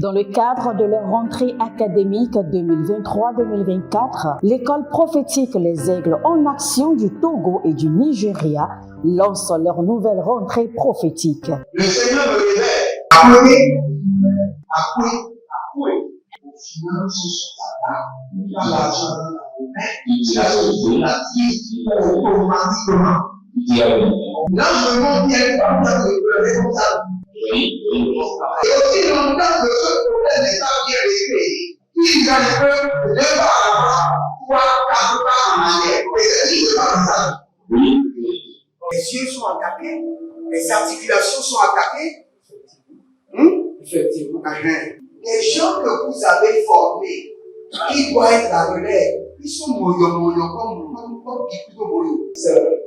Dans le cadre de leur rentrée académique 2023-2024, l'école prophétique Les Aigles en Action du Togo et du Nigeria lance leur nouvelle rentrée prophétique. Le Seigneur me révèle. Appelez. Au final, il a l'argent dans la main. Il a sauvé la vie automatiquement. Là, je me bien comme ça, comme ça. Et aussi longtemps que ce problème n'est pas bien réglé, il y a un peu de pas à l'avant, trois, quatre pas en arrière. Et c'est ce qui se passe ça. Les yeux sont attaqués, les articulations sont attaquées. Effectivement. Les gens que vous avez formés, qui doivent être la relève, ils sont moyo comme plutôt moyo. C'est vrai.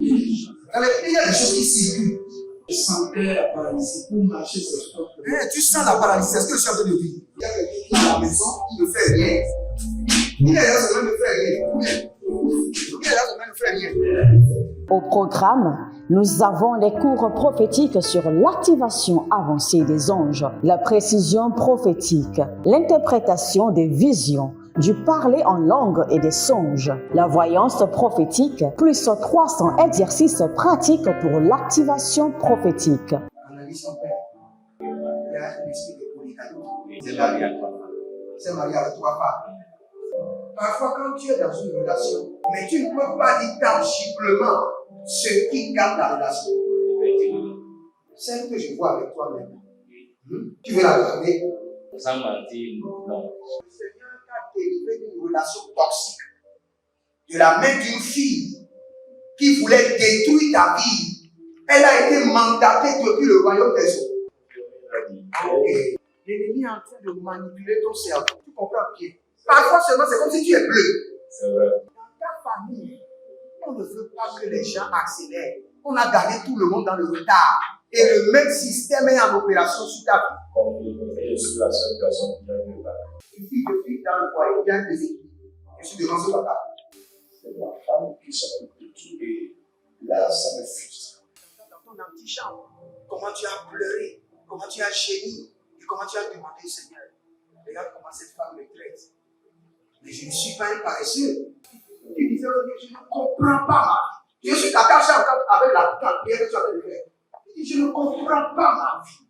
Il y a des choses qui circulent. Je sentais la paralysie pour marcher sur ce corps. Tu sens la paralysie, c'est ce que je suis en train de dire. Il y a quelqu'un qui est à la maison, il ne fait rien. Il est là, ça ne fait rien. Il est là, ça ne fait rien. Au programme, nous avons les cours prophétiques sur l'activation avancée des anges, la précision prophétique, l'interprétation des visions, du parler en langue et des songes, la voyance prophétique, plus 300 exercices pratiques pour l'activation prophétique. Analyse ton père. Il y a un esprit de polygame. C'est marié à trois femmes. C'est marié à trois femmes. Parfois, quand tu es dans une relation, mais tu ne peux pas dire tangiblement ce qui garde la relation. Celle que je vois avec toi-même. Tu veux la garder? Sans mentir, non. Le Seigneur t'a délivré d'une relation toxique. De la main d'une fille qui voulait détruire ta vie. Elle a été mandatée depuis le royaume des eaux. Et l'ennemi est en train de manipuler ton cerveau. Tu comprends bien? Parfois seulement, c'est comme si tu es bleu. C'est vrai. Dans ta famille, on ne veut pas que les gens accélèrent. On a gardé tout le monde dans le retard. Et le même système est en opération sur ta vie. Je suis la seule personne qui a eu la. Une fille de fille dans le foyer, bien déséquilibrée. Je suis devant ce papa. C'est ma femme qui s'occupe de tout et là, ça me frustre. Dans ton antichambre, comment tu as pleuré, comment tu as gémi et comment tu as demandé au Seigneur. Regarde comment cette femme me traite. Mais je ne suis pas un paresseux. Tu disais, je ne comprends pas ma vie. Je suis attaché avec la prière que tu as fait de faire. Je ne comprends pas ma vie.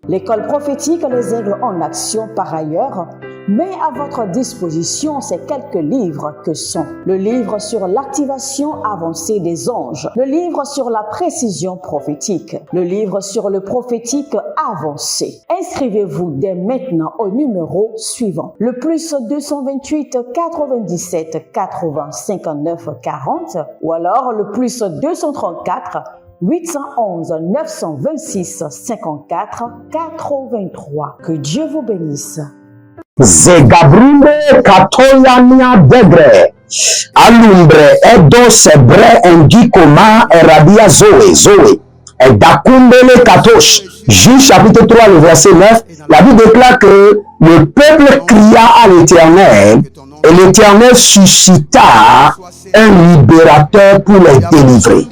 L'école prophétique Les Aigles en Action, par ailleurs, met à votre disposition ces quelques livres que sont le livre sur l'activation avancée des anges, le livre sur la précision prophétique, le livre sur le prophétique avancé. Inscrivez-vous dès maintenant au numéro suivant, le plus 228 97 80 59 40 ou alors le plus 234 811 926 54 83. Que Dieu vous bénisse. Zegabrinde katoyania degre. Alumbre edo sebre engikoma erabia zoe. Et dakumbele katosh. Juge chapitre 3, le verset 9. La Bible déclare que le peuple cria à l'Éternel et l'Éternel suscita un libérateur pour les délivrer.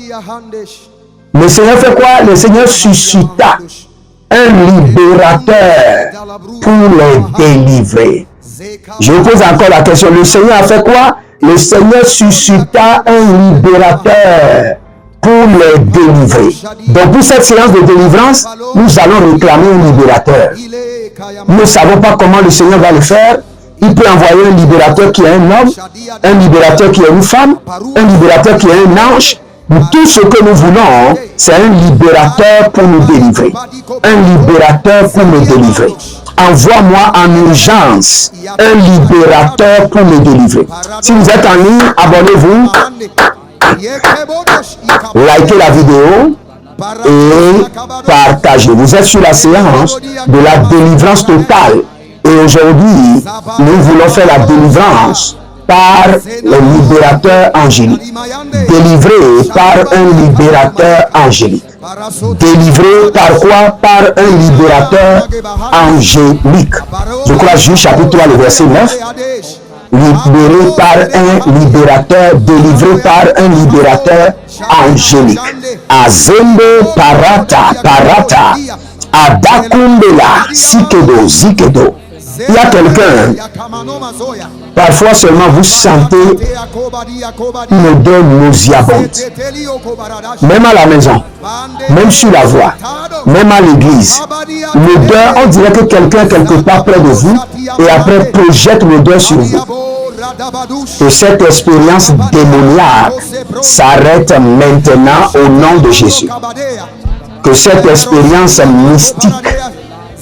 Le Seigneur fait quoi? Le Seigneur suscita un libérateur pour les délivrer. Je vous pose encore la question. Le Seigneur a fait quoi? Le Seigneur suscita un libérateur pour les délivrer. Donc pour cette séance de délivrance, nous allons réclamer un libérateur. Nous ne savons pas comment le Seigneur va le faire. Il peut envoyer un libérateur qui est un homme, un libérateur qui est une femme, un libérateur qui est un ange. Tout ce que nous voulons, c'est un libérateur pour nous délivrer. Un libérateur pour nous délivrer. Envoie-moi en urgence un libérateur pour me délivrer. Si vous êtes en ligne, abonnez-vous, likez la vidéo et partagez. Vous êtes sur la séance de la délivrance totale. Et aujourd'hui, nous voulons faire la délivrance par le libérateur angélique. Délivré par un libérateur angélique. Délivré par quoi? Par un libérateur angélique. Je crois Juge chapitre 3, le verset 9. Libéré par un libérateur, délivré par un libérateur angélique. Azembe parata. Adakumbela, Sikedo, Zikedo. Il y a quelqu'un, parfois seulement vous sentez une odeur nauséabonde. Même à la maison, même sur la voie, même à l'église. L'odeur, on dirait que quelqu'un quelque part près de vous et après projette l'odeur sur vous. Que cette expérience démoniaque s'arrête maintenant au nom de Jésus. Que cette expérience mystique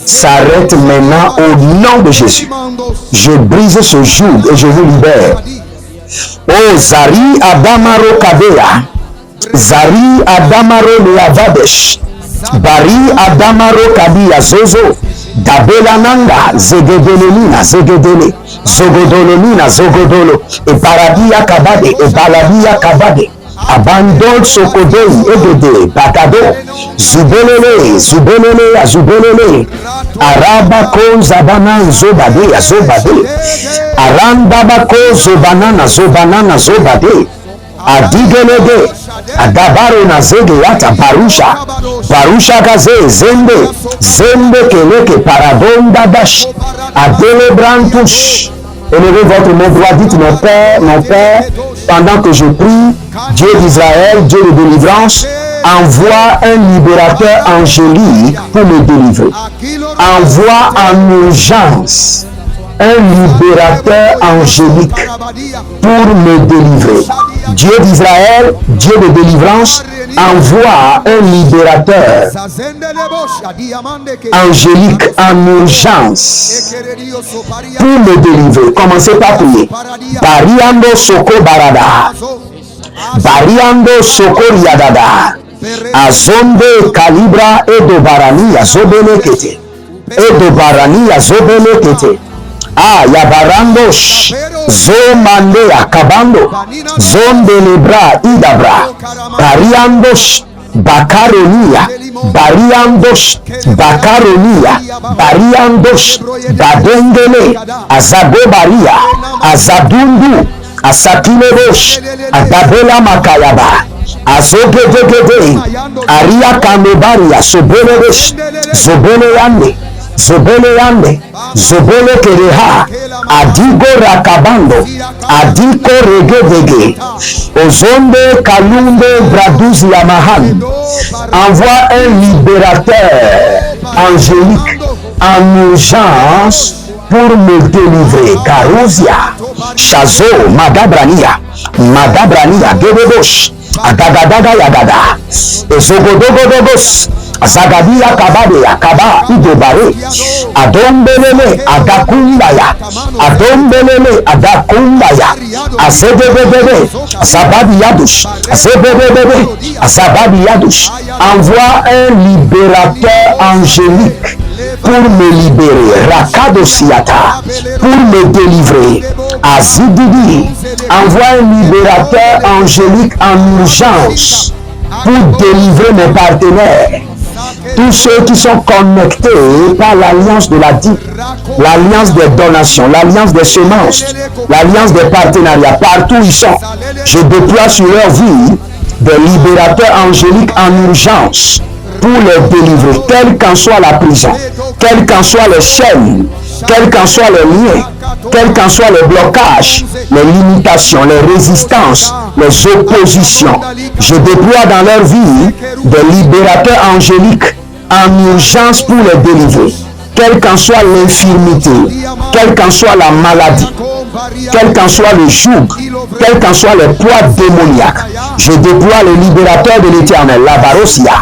s'arrête maintenant au nom de Jésus. Je brise ce joug et je vous libère. Oh Zari Adamaro Kabea, Zari Adamaro Leavadesh, Bari Adamaro Kabia Zozo, Dabela Nanga, Zegedelelina, Zegedele, Zogodolonina, Zogodolo, et Paradia Kabade, et Baladia Kabade. Abandon Sokodei, Egede, Bakado, Zubelele, Zubelele, Zubelele, Arabako, Zabanan, Zobade, Zobade, Arandabako, Zobanana, Zobanana, Zobade, Adigelede, Adabaro Nazegeata, Barusha, Barusha Gaze, Zembe, Zembe Keleke, Parabonda Dash, Adele Brantush. Élevez votre main droite, dites mon Père, pendant que je prie, Dieu d'Israël, Dieu de délivrance, envoie un libérateur angélique pour me délivrer. Envoie en urgence un libérateur angélique pour me délivrer. Dieu d'Israël, Dieu de délivrance, envoie un libérateur angélique en urgence pour me délivrer. Commencez par prier. Bariando Soko Barada, Bariando Soko Riadada, Azonde Calibra Edo Barani Azobelekete, Edo Barani Azobelekete. Ah, Yabarandosh, Zomande Akabando, Zondelebra Idabra, Bariandosh, Bakaronia, Bariandosh, Bakaronia, Bariandosh, Badengele, Azagobaria, Azadundu, Asakilebosh, Adabela Makayaba, Azogedegede, Aria Kamebaria, Sobelebesh, Zobeleyande, Zobeleyande, Zobele Kereha, Adigo Rakabando, Adiko Regedege, Ozonde Kalumbe Braduz Yamahan, envoie un libérateur angélique en urgence pour me délivrer. Karouzia, Chazo, Magabrania, Gebebosh, Agadadaga Yagada, Ezogodogos, Zagadia Kabade, Akaba, Idobare, Adombelele, Adakumbaya, Adombelele, Adakumbaya, Azebebebe, Azababi Yadush, Azebebebe, Azababi Yadush, envoie un libérateur angélique pour me libérer, Rakadosiata, pour me délivrer, Azididi, envoie un libérateur angélique en urgence pour délivrer mes partenaires. Tous ceux qui sont connectés par l'alliance de la dîme, l'alliance des donations, l'alliance des semences, l'alliance des partenariats, partout où ils sont, je déploie sur leur vie des libérateurs angéliques en urgence pour les délivrer, quelle qu'en soit la prison, quelles qu'en soient les chaînes, quels qu'en soient les liens, quels qu'en soient les blocages, les limitations, les résistances, les oppositions. Je déploie dans leur vie des libérateurs angéliques en urgence pour les délivrer. Quelle qu'en soit l'infirmité, quelle qu'en soit la maladie, quel qu'en soit le joug, quel qu'en soit le poids démoniaque, je déploie le libérateur de l'éternel, la barosia,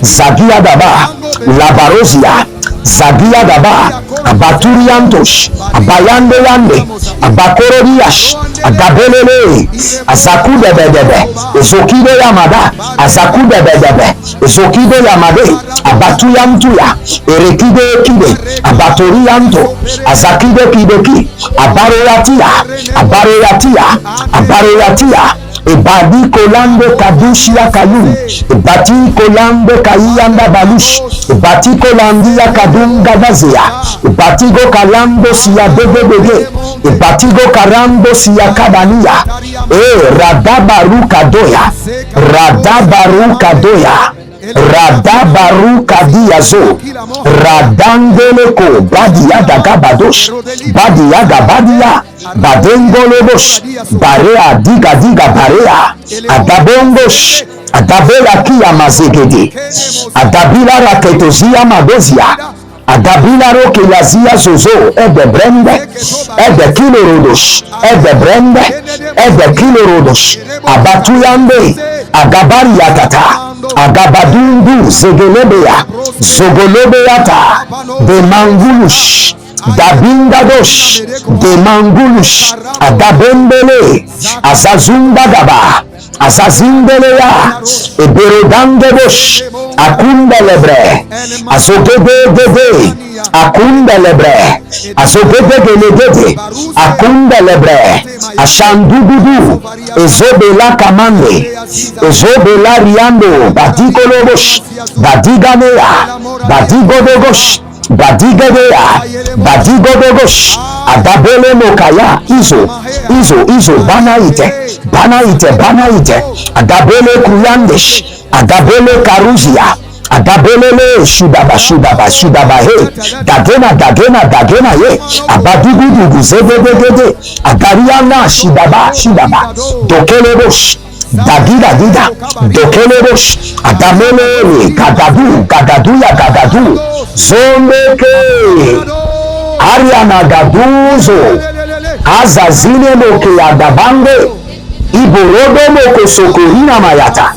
Zagia Daba, la barosia, Zagia Daba, Abaturiantosh, Abayande Yande, Abakororiash, Agabelele, Azaku de Bedebe, Ezokide Yamada, Azaku de Bedebe, Ezokide Yamade, Abatuyantuya, Erekide Kide, Abatorianto, Azakide Kideki, Abaroyatia, Ebadi Kolande Kadushia Kalum, Ebati Kolande Kayanda Balush, Ebati Kolandia Kadum Gabazea, Ebatigo Kalando Sia Bebege, Ebatigo Karando Sia Kabania, Radabaru Kadoya, Radabaru Kadiazo, Radangeleko, Badia Dagabadosh, Badia Gabadia, Badengolobos, Barea Diga Diga Barea, Adabongosh, Adabela Kia Mazegede, Adabila Raketozia Madosia, Adabila Roke Yazia Zozo, Ede Brende, Ede Kilorodos, Ede Brende, Ede Kilorodos, Abatuyande, Agabari Yatata, Agabadundu, Zegelebea, Zogolobeata, De Mangulush, Dabindadosh, De Mangulush, Agabembele, Azazundagaba, Azazindelea, Eberodandebosh, Akundelebre, Azogede, Akundelebre, Azogede, Akundelebre, Ashandugudu, Ezobela Kamande, Ezobela Riando, Badikolobosh, Badiganea, Badigodogosh, Badigadea, Badigodogosh, Adabele Mokaya, Izo, Banaite, Adabele Kuyandesh, Adabele Karuzia, Adabele Shudaba, Dagena, ye, Abadugudu, Zebedegede, Adariana, Shudaba, Dokelebosh, Dagida, Dokelebosh, Adamele, Gadadu, Zomeke, Ariana Gaduzo, Azazine Moke Adabange, Iborodo Moko Sokorina Mayata,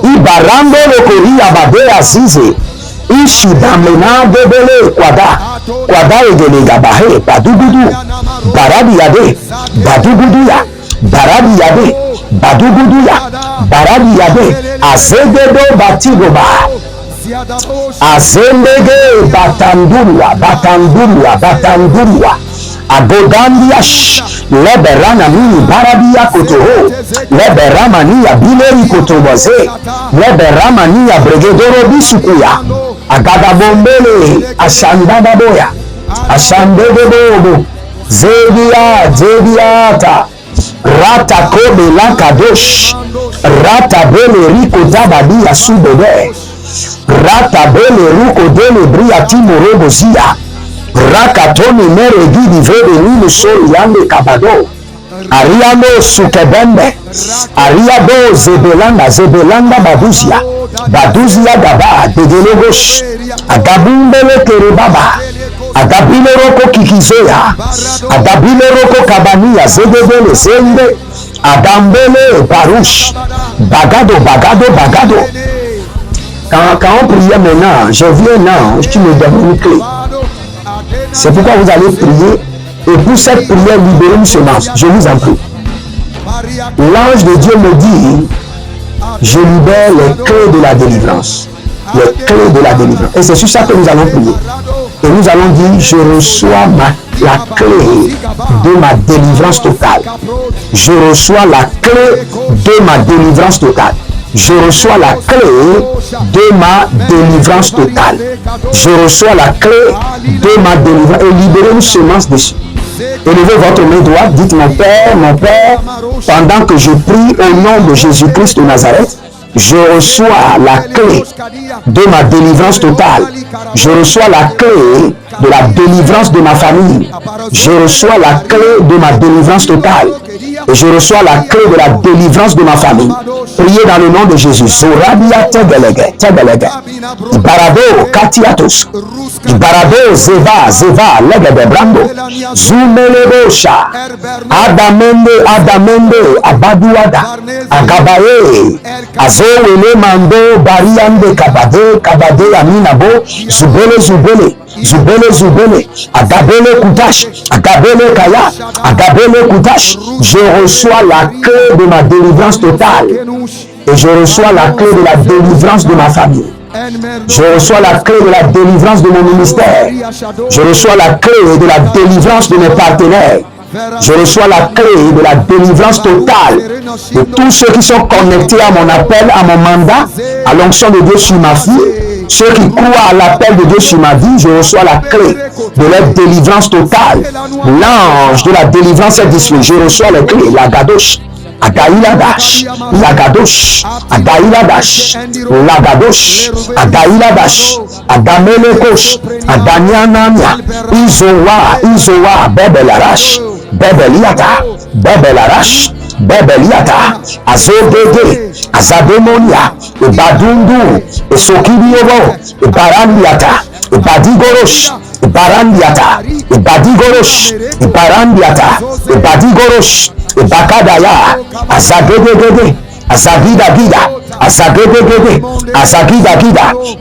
Ibarando Mokoria Badea Zize, Ishidamena Debele Kwada Egele Gabahe, Badugudu, Barabiyade, Baduguduya, Barabiyade, Azegedo Batigoba, Azendege Batandurwa, Agodandiash, Leberana mini Barabia Kotoho, Leberamania Bileri Kotoboze, Leberamania Bregedoro Bisukuya, Agadabombele, Ashandadaboya, Ashandedebobo, Zediata, Rata Kobe Lakadosh, Rata Bele Rico Dabadia Subede, Rata Bele Ruko Dele Bria Timo Robozia, Rakatoni Mere Gidi Vede Nilo Sori Yande Kabado, Ariano Sukebembe, Ariado Zebelanda Baduzia Gaba, Degelogosh, Agabumbele Kerebaba, Agabile Roko Kikizoya, Agabile Roko Kabania, Zedebele Zende, Agambele Baruch, Bagado. Quand on priait maintenant, je viens là, tu me donnes une clé. C'est pourquoi vous allez prier. Et pour cette prière, libérez une semence. Je vous en prie. L'ange de Dieu me dit, je libère les clés de la délivrance. Les clés de la délivrance. Et c'est sur ça que nous allons prier. Et nous allons dire, je reçois la clé de ma délivrance totale. Je reçois la clé de ma délivrance totale. Je reçois la clé de ma délivrance totale. Je reçois la clé de ma délivrance. Et libérez une semence dessus. Élevez votre main droite, dites mon Père, pendant que je prie au nom de Jésus-Christ de Nazareth, je reçois la clé de ma délivrance totale. Je reçois la clé de la délivrance de ma famille. Je reçois la clé de ma délivrance totale. Et je reçois la clé de la délivrance de ma famille. Priez dans le nom de Jésus. Zorabia Tegelege. Ibarado Katiatos. Ibarado Zeva, Legede Brando. Zumelebosha. Adamende, Abaduada. Agabaye. Azowele Mando, Bariande Kabade, Aminabo. Zubele, Agabele Kudash, Agabele Kaya, Agabele Kudash. Je reçois la clé de ma délivrance totale. Et je reçois la clé de la délivrance de ma famille. Je reçois la clé de la délivrance de mon ministère. Je reçois la clé de la délivrance de mes partenaires. Je reçois la clé de la délivrance totale de tous ceux qui sont connectés à mon appel, à mon mandat, à l'onction de Dieu sur ma fille. Ceux qui croient à l'appel de Dieu sur ma vie, je reçois la clé de leur délivrance totale. L'ange de la délivrance est disponible. Je reçois les clés, la gadoche. Agailadash, Lagadosh, Agailadash, Lagadosh, Agailadash, Agamelekosh, Aganianania, Izoa, Bebelarash, Bebeliata, Bebelarash, Bebeliata, Azogege, Azademonia, Ibadundu, Esokiriovo, Ibarandiata, Ibadigorosh, Ibarandiata, Ibadigorosh, Ibarandiata, Ibadigorosh, Ibakadaya, Azagegege, Azagida, Azagegege, Azagida,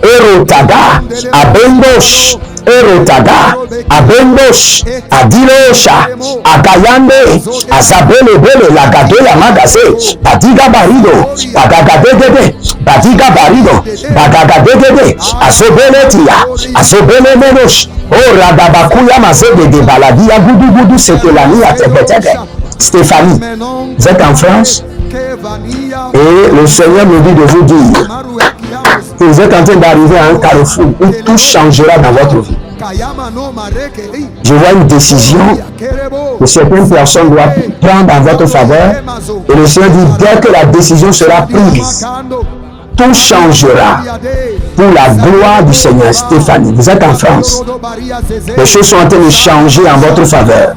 Erotaga, Abendosh, Erotaga, Abendosh, Adilosha, Agayande, Azabele Bele, Lagadoya Magaze, Badiga Barido, Bagagadegede, Badiga Barido, Bagagadegede, Azobeletia, Azobele Menos, O Radabakuya Mazebe de Baladia, Gudu, Setelania, Tebetebe. Stéphanie, vous êtes en France et le Seigneur me dit de vous dire que vous êtes en train d'arriver à un carrefour où tout changera dans votre vie. Je vois une décision que certaines personnes doivent prendre en votre faveur et le Seigneur dit dès que la décision sera prise, tout changera pour la gloire du Seigneur. Stéphanie, vous êtes en France. Les choses sont en train de changer en votre faveur.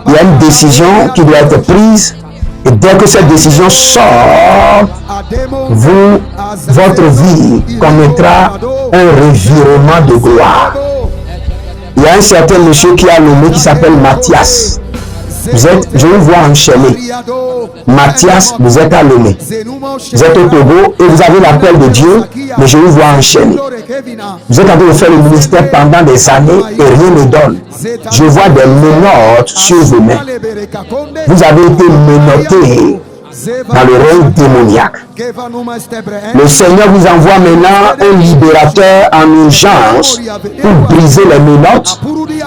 Il y a une décision qui doit être prise et dès que cette décision sort, votre vie commettra un revirement de gloire. Il y a un certain monsieur qui a nommé qui s'appelle Mathias. Je vous vois enchaîné. Mathias, vous êtes à Lomé. Vous êtes au Togo et vous avez l'appel de Dieu, mais je vous vois enchaîné. Vous êtes en train de faire le ministère pendant des années et rien ne donne. Je vois des menottes sur vos mains. Vous avez été menotté dans le règne démoniaque. Le Seigneur vous envoie maintenant un libérateur en urgence pour briser les menottes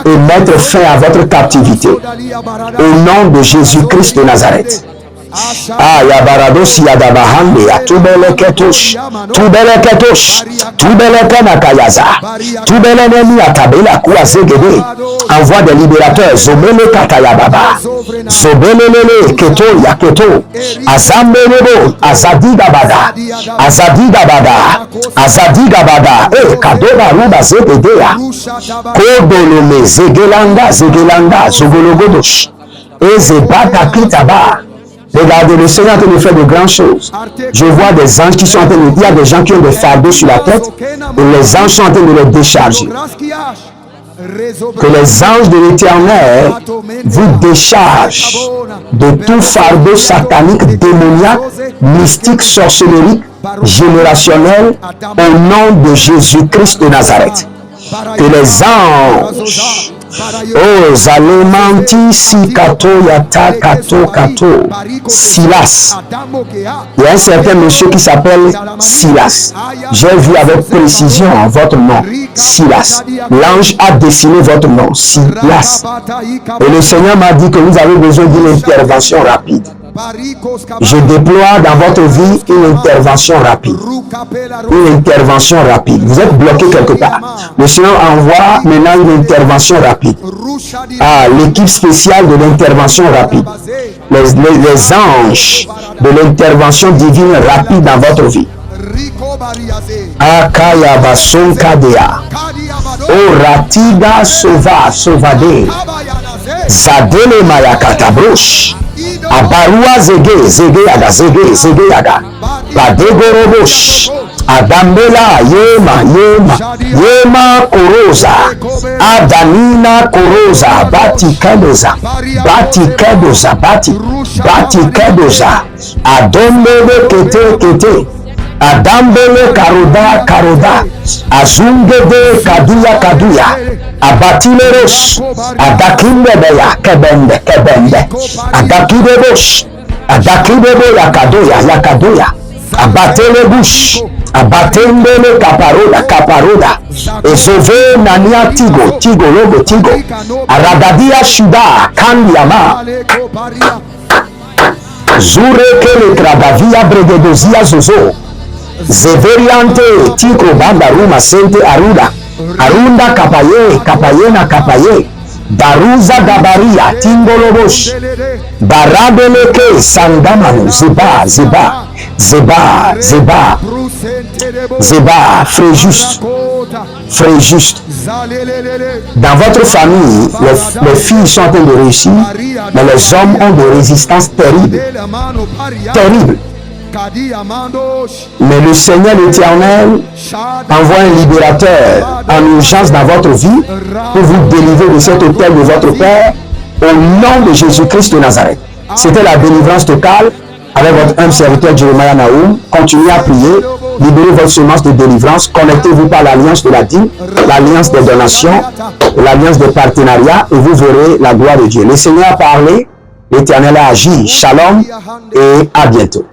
et mettre fin à votre captivité. Au nom de Jésus-Christ de Nazareth. Ah, Yabarados Yadabahande, Tubeleketosh, Tubelekanakayaza, Tubelenemi Atabela Kuazegede, envoie des libérateurs, Zomele Katayababa, Zobelele Keto Yaketo, Azambelebo, Azadigabada, Kadoba Ruba Zegedea, Kodolome, Zegelanda, Zogologodosh, Ezebata Kitaba. Regardez, le Seigneur est en train de faire de grandes choses. Je vois des anges qui sont en train de... Il y a des gens qui ont des fardeaux sur la tête et les anges sont en train de les décharger. Que les anges de l'Éternel vous déchargent de tout fardeau satanique, démoniaque, mystique, sorcellerie, générationnel, au nom de Jésus-Christ de Nazareth. Que les anges... Oh, Zalemanti Sikato Yata Kato Silas. Il y a un certain monsieur qui s'appelle Silas. J'ai vu avec précision votre nom, Silas. L'ange a dessiné votre nom, Silas. Et le Seigneur m'a dit que vous avez besoin d'une intervention rapide. Je déploie dans votre vie une intervention rapide. Une intervention rapide. Vous êtes bloqué quelque part. Le Seigneur envoie maintenant une intervention rapide. Ah, l'équipe spéciale de l'intervention rapide. Les anges de l'intervention divine rapide dans votre vie. Akaya bason kadea. O ratiga sovade. Zadele mayakata brosh. Abarua zege yaga. Badegorobosh. Adambela yema koroza. Adanina koroza. Bati kedoza. Adombele kete. Adambele karoda. Azungede kaduya. Abatileros. Adakimebeya kebende. Adakidebosh. Adakidebo yakadoya. Abatelebush. Abatembele kaparoda. Ezove nania tigo logo. Aragadia shuda kandiama. Zureke krabavia bregedozia zozo. Zeveriante tiko banda ruma sente arunda kapaye Daruza Gabaria Tingolobosh Baradeleke Sandamanu Zeba Zeba Zeba Zeba Zeba Frère juste. Dans votre famille, les filles sont en train de réussir, mais les hommes ont des résistances terribles. Terribles. Mais le Seigneur l'Éternel envoie un libérateur en urgence dans votre vie pour vous délivrer de cet hôtel de votre Père au nom de Jésus-Christ de Nazareth. C'était la délivrance totale avec votre humble serviteur Jeremiah Naoum. Continuez à prier, libérez votre semence de délivrance, connectez-vous par l'alliance de la dîme, l'alliance des donations, l'alliance des partenariats et vous verrez la gloire de Dieu. Le Seigneur a parlé, l'Éternel a agi. Shalom et à bientôt.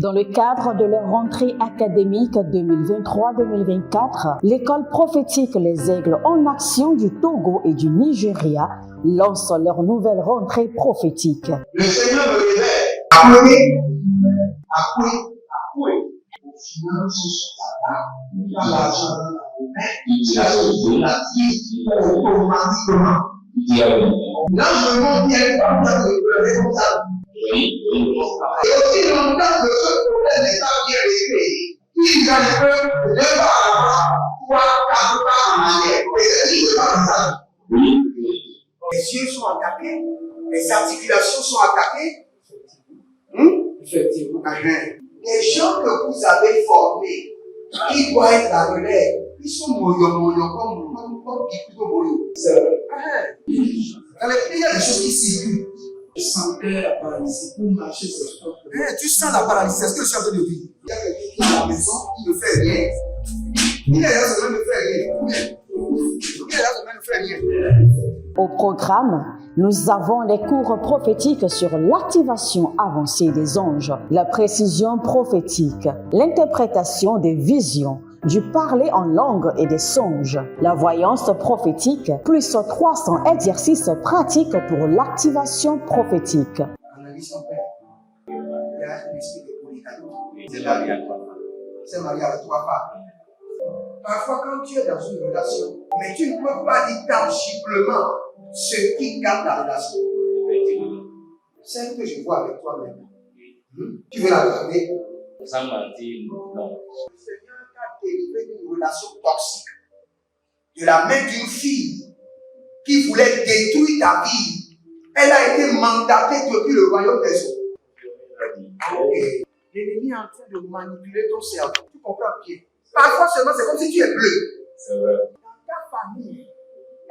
Dans le cadre de leur rentrée académique 2023-2024, l'école prophétique Les Aigles en Action du Togo et du Nigeria lance leur nouvelle rentrée prophétique. Le Seigneur me révèle. Appelez. Au final, il a l'argent dans la main. Il a la automatiquement. Là, je montre qu'il y a une partie de responsable. Et aussi longtemps que ce problème n'est pas bien réglé, il y a un peu de pas à l'avant, 3, 4 pas en arrière. Et c'est pas comme ça. Les yeux sont attaqués, les articulations sont attaquées. Effectivement. Les gens que vous avez formés, qui doivent être la relève, ils sont moyons comme plutôt moyons. C'est vrai. Dans les pays, il y a des choses qui circulent. Je sentais la paralysie pour marcher sur le corps. Tu sens la paralysie, c'est ce que je suis en train de dire. Il y a quelqu'un qui est à la maison, qui ne fait rien. Il est là, ça ne fait rien. Il est là, ça ne fait rien. Au programme, nous avons les cours prophétiques sur l'activation avancée des anges, la précision prophétique, l'interprétation des visions, du parler en langue et des songes, la voyance prophétique, plus 300 exercices pratiques pour l'activation prophétique. Analyse son père. Il y a un esprit de polygamie. C'est marié à 3 femmes. C'est marié à 3 femmes. Parfois, quand tu es dans une relation, mais tu ne peux pas dire tangiblement ce qui garde la relation. Celle que je vois avec toi maintenant. Tu veux la regarder? Sans mentir, non. Le Seigneur t'a délivré d'une relation toxique. De la main d'une fille qui voulait détruire ta vie. Elle a été mandatée depuis le royaume des eaux. Et l'ennemi est en train de manipuler ton cerveau. Tu comprends bien? Parfois seulement, c'est comme si tu es bleu. C'est vrai. Dans ta famille,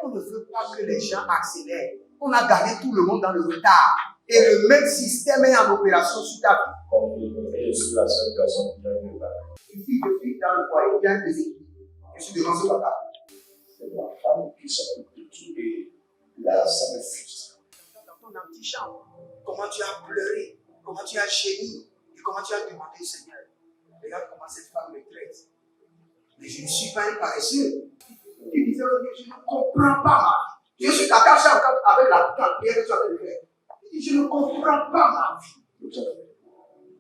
on ne veut pas que les gens accélèrent. On a gardé tout le monde dans le retard. Et le même système est en opération sur ta vie. Je suis la seule personne qui a vu ça. Une fille de fille dans le foyer, il y a un déséquilibre. Je suis devant ce papa. C'est ma femme qui s'occupe de tout et là, ça me frustre. Dans ton antichambre, comment tu as pleuré, comment tu as gémi et comment tu as demandé au Seigneur. Regarde comment cette femme me traite. Mais je ne suis pas un paresseux. Tu disais, je ne comprends pas ma vie. Je suis d'accord avec la prière que tu as fait de faire. Je ne comprends pas ma vie.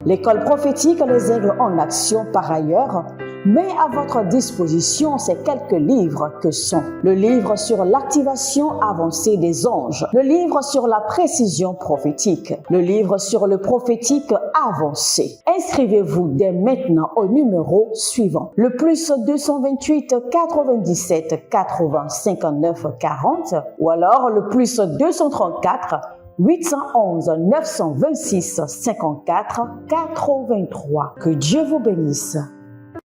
L'école prophétique Les Aigles en Action, par ailleurs, met à votre disposition ces quelques livres que sont le livre sur l'activation avancée des anges, le livre sur la précision prophétique, le livre sur le prophétique avancé. Inscrivez-vous dès maintenant au numéro suivant, le plus 228 97 80 59 40 ou alors le plus 234 811 926 54 83. Que Dieu vous bénisse.